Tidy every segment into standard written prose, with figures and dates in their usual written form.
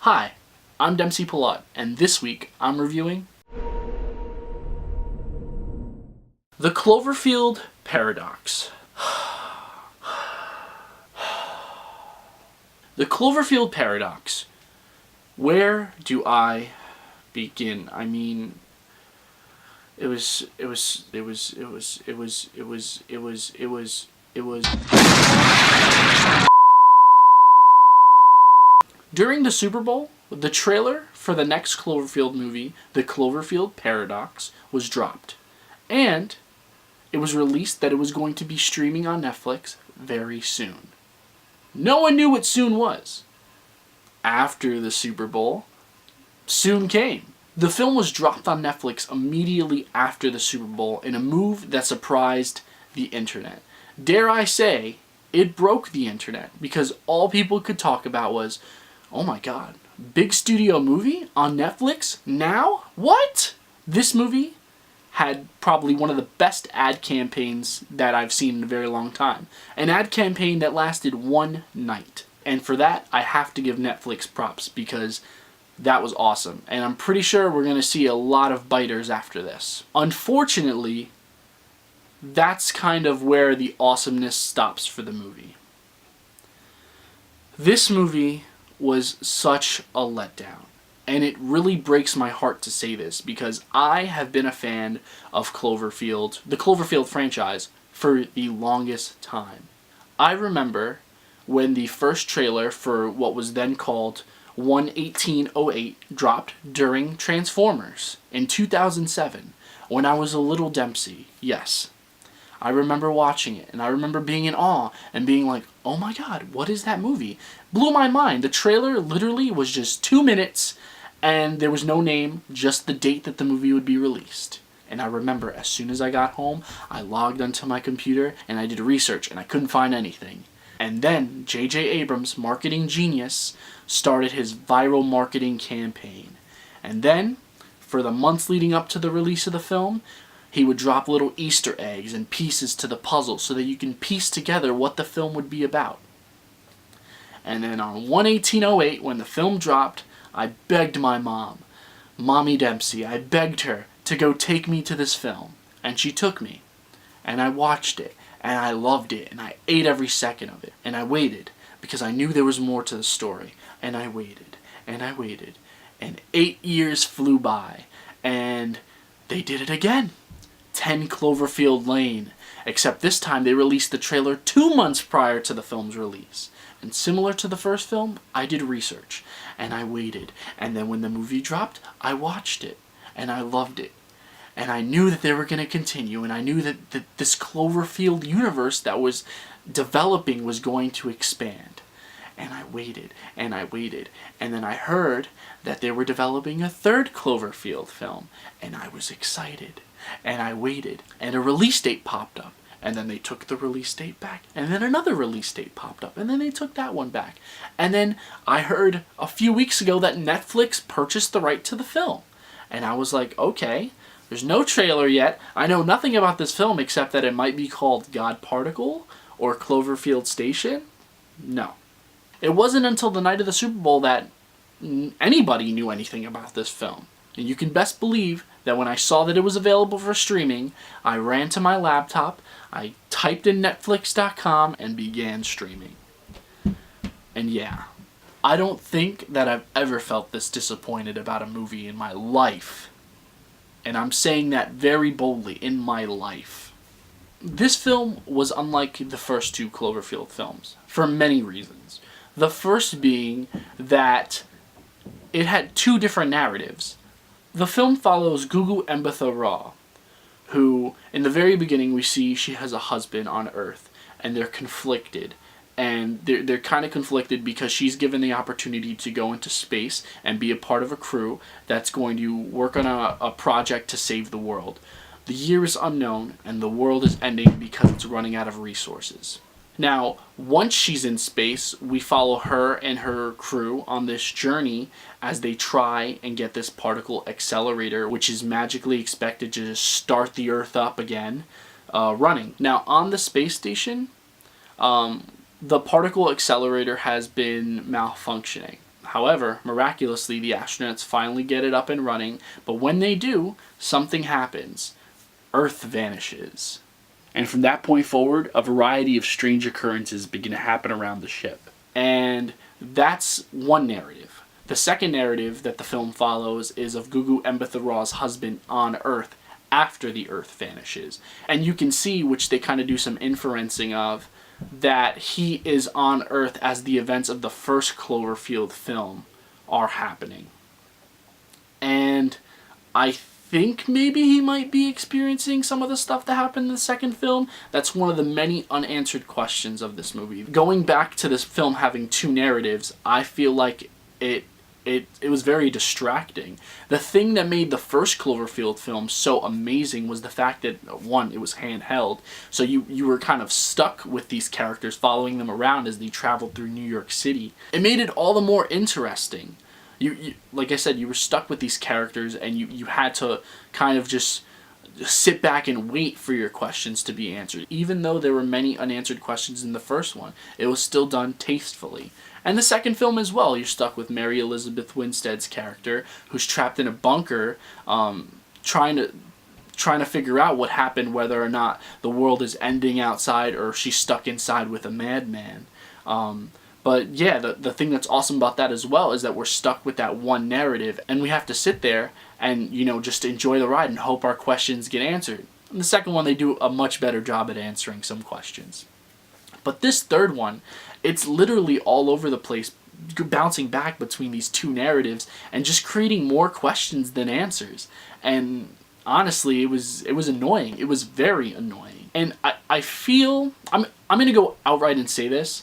Hi, I'm Pillot, and this week I'm reviewing The Cloverfield Paradox. The Cloverfield Paradox. Where do I begin? I mean, it was during the Super Bowl, the trailer for the next Cloverfield movie, The Cloverfield Paradox, was dropped. And it was released that it was going to be streaming on Netflix very soon. No one knew what soon was. After the Super Bowl, soon came. The film was dropped on Netflix immediately after the Super Bowl in a move that surprised the internet. Dare I say, it broke the internet because all people could talk about was, oh my god, big studio movie on Netflix now? What? This movie had probably one of the best ad campaigns that I've seen in a very long time. An ad campaign that lasted one night. And for that, I have to give Netflix props because that was awesome. And I'm pretty sure we're going to see a lot of biters after this. Unfortunately, that's kind of where the awesomeness stops for the movie. This movie was such a letdown. And it really breaks my heart to say this because I have been a fan of Cloverfield, the Cloverfield franchise, for the longest time. I remember when the first trailer for what was then called 1/18/08 dropped during Transformers in 2007 when I was a little Dempsey. Yes, I remember watching it, and I remember being in awe and being like, oh my god, what is that movie? Blew my mind. The trailer literally was just 2 minutes, and there was no name, just the date that the movie would be released. And I remember as soon as I got home, I logged onto my computer, and I did research, and I couldn't find anything. And then J.J. Abrams, marketing genius, started his viral marketing campaign. And then, for the months leading up to the release of the film, he would drop little Easter eggs and pieces to the puzzle so that you can piece together what the film would be about. And then on 1/18/08, when the film dropped, I begged my mom, Mommy Dempsey, I begged her to go take me to this film. And she took me. And I watched it. And I loved it. And I ate every second of it. And I waited because I knew there was more to the story. And I waited. And I waited. And 8 years flew by. And they did it again. 10 Cloverfield Lane, except this time they released the trailer 2 months prior to the film's release. And similar to the first film, I did research, and I waited, and then when the movie dropped, I watched it, and I loved it. And I knew that they were going to continue, and I knew that this Cloverfield universe that was developing was going to expand. And I waited, and I waited, and then I heard that they were developing a third Cloverfield film, and I was excited. And I waited, and a release date popped up, and then they took the release date back, and then another release date popped up, and then they took that one back. And then I heard a few weeks ago that Netflix purchased the right to the film. And I was like, okay, there's no trailer yet. I know nothing about this film except that it might be called God Particle or Cloverfield Station. No. It wasn't until the night of the Super Bowl that anybody knew anything about this film. And you can best believe that when I saw that it was available for streaming, I ran to my laptop, I typed in Netflix.com, and began streaming. And yeah, I don't think that I've ever felt this disappointed about a movie in my life. And I'm saying that very boldly, in my life. This film was unlike the first two Cloverfield films, for many reasons. The first being that it had two different narratives. The film follows Gugu Mbatha-Raw, who, in the very beginning, we see she has a husband on Earth, and they're conflicted. And they're kind of conflicted because she's given the opportunity to go into space and be a part of a crew that's going to work on a project to save the world. The year is unknown, and the world is ending because it's running out of resources. Now, once she's in space, we follow her and her crew on this journey as they try and get this particle accelerator, which is magically expected to just start the Earth up again, running. Now, on the space station, the particle accelerator has been malfunctioning. However, miraculously, the astronauts finally get it up and running, but when they do, something happens. Earth vanishes. And from that point forward, a variety of strange occurrences begin to happen around the ship. And that's one narrative. The second narrative that the film follows is of Gugu Mbatha-Raw's husband on Earth after the Earth vanishes. And you can see, which they kind of do some inferencing of, that he is on Earth as the events of the first Cloverfield film are happening. And I think maybe he might be experiencing some of the stuff that happened in the second film. That's one of the many unanswered questions of this movie. Going back to this film having two narratives, I feel like it was very distracting. The thing that made the first Cloverfield film so amazing was the fact that, one, it was handheld, so you were kind of stuck with these characters, following them around as they traveled through New York City. It made it all the more interesting. You like I said, you were stuck with these characters, and you had to kind of just sit back and wait for your questions to be answered. Even though there were many unanswered questions in the first one, it was still done tastefully. And the second film as well, you're stuck with Mary Elizabeth Winstead's character, who's trapped in a bunker, trying to figure out what happened, whether or not the world is ending outside or she's stuck inside with a madman. But yeah, the thing that's awesome about that as well is that we're stuck with that one narrative, and we have to sit there and, just enjoy the ride and hope our questions get answered. In the second one, they do a much better job at answering some questions. But this third one, it's literally all over the place, bouncing back between these two narratives and just creating more questions than answers. And honestly, it was annoying. It was very annoying. And I feel, I'm going to go outright and say this,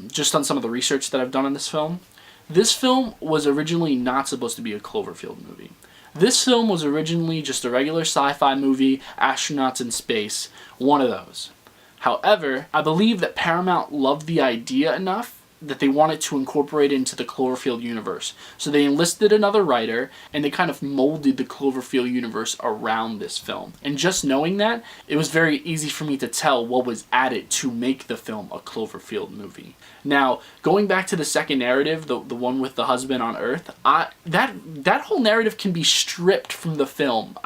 just on some of the research that I've done on this film. This film was originally not supposed to be a Cloverfield movie. This film was originally just a regular sci-fi movie, astronauts in space, one of those. However, I believe that Paramount loved the idea enough that they wanted to incorporate it into the Cloverfield universe. So they enlisted another writer, and they kind of molded the Cloverfield universe around this film. And just knowing that, it was very easy for me to tell what was added to make the film a Cloverfield movie. Now, going back to the second narrative, the one with the husband on Earth, that whole narrative can be stripped from the film.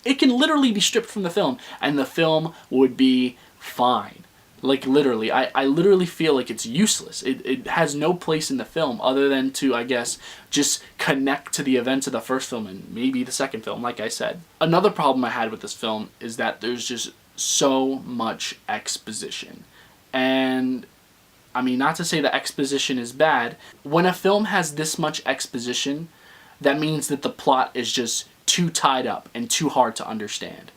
It can literally be stripped from the film, and the film would be fine. Like, literally, I literally feel like it's useless. It has no place in the film other than to, I guess, just connect to the events of the first film and maybe the second film, like I said. Another problem I had with this film is that there's just so much exposition. And, I mean, not to say that exposition is bad. When a film has this much exposition, that means that the plot is just too tied up and too hard to understand.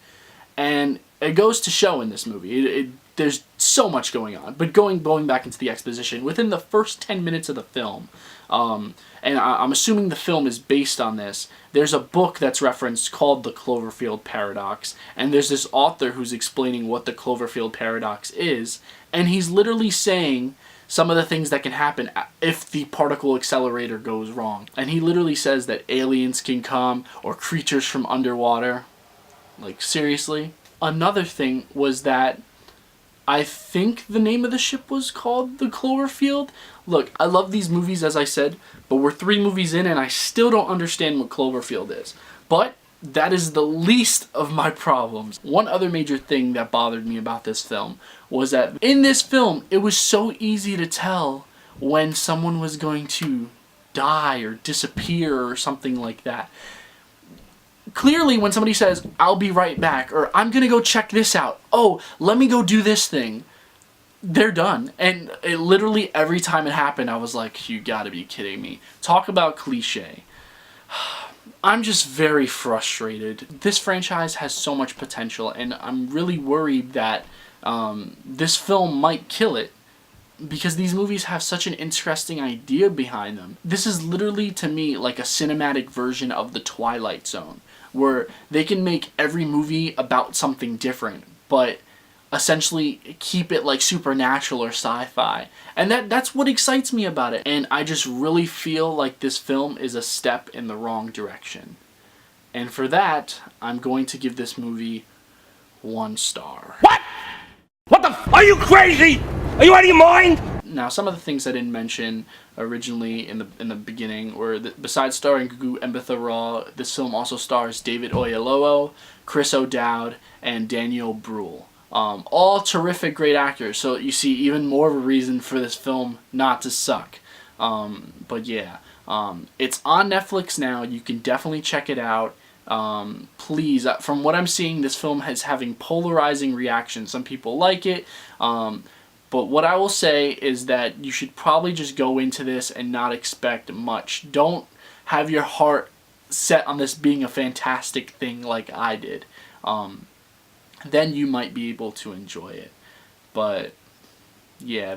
And it goes to show in this movie. There's so much going on. But going back into the exposition, within the first 10 minutes of the film, and I'm assuming the film is based on this, there's a book that's referenced called The Cloverfield Paradox, and there's this author who's explaining what the Cloverfield Paradox is, and he's literally saying some of the things that can happen if the particle accelerator goes wrong. And he literally says that aliens can come, or creatures from underwater. Like, seriously? Another thing was that I think the name of the ship was called the Cloverfield. Look, I love these movies, as I said, but we're 3 movies in and I still don't understand what Cloverfield is. But that is the least of my problems. One other major thing that bothered me about this film was that in this film, it was so easy to tell when someone was going to die or disappear or something like that. Clearly, when somebody says, "I'll be right back," or "I'm gonna go check this out," "Oh, let me go do this thing," they're done. And it literally, every time it happened, I was like, you gotta be kidding me. Talk about cliche. I'm just very frustrated. This franchise has so much potential, and I'm really worried that this film might kill it, because these movies have such an interesting idea behind them. This is literally, to me, like a cinematic version of The Twilight Zone, where they can make every movie about something different, but essentially keep it like supernatural or sci-fi. And that's what excites me about it. And I just really feel like this film is a step in the wrong direction. And for that, I'm going to give this movie 1 star. What? What the f- Are you crazy? Are you out of your mind? Now, some of the things I didn't mention originally in the beginning were that besides starring Gugu Mbatha-Raw, this film also stars David Oyelowo, Chris O'Dowd, and Daniel Brühl. All terrific, great actors. So you see even more of a reason for this film not to suck. But yeah, it's on Netflix now. You can definitely check it out. Please, from what I'm seeing, this film is having polarizing reactions. Some people like it, but what I will say is that you should probably just go into this and not expect much. Don't have your heart set on this being a fantastic thing like I did. Then you might be able to enjoy it. But yeah,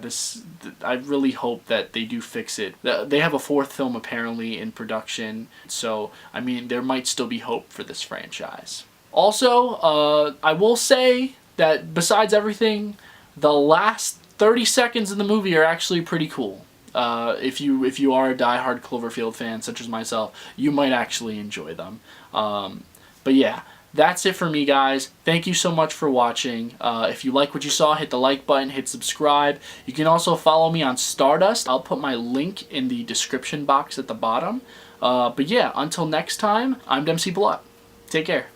I really hope that they do fix it. They have a fourth film apparently in production, so I mean there might still be hope for this franchise. Also, I will say that besides everything, the last 30 seconds of the movie are actually pretty cool. If you are a diehard Cloverfield fan such as myself, you might actually enjoy them. But yeah. That's it for me, guys. Thank you so much for watching. If you like what you saw, hit the like button, hit subscribe. You can also follow me on Stardust. I'll put my link in the description box at the bottom. But yeah, until next time, I'm Dempsey Pillot. Take care.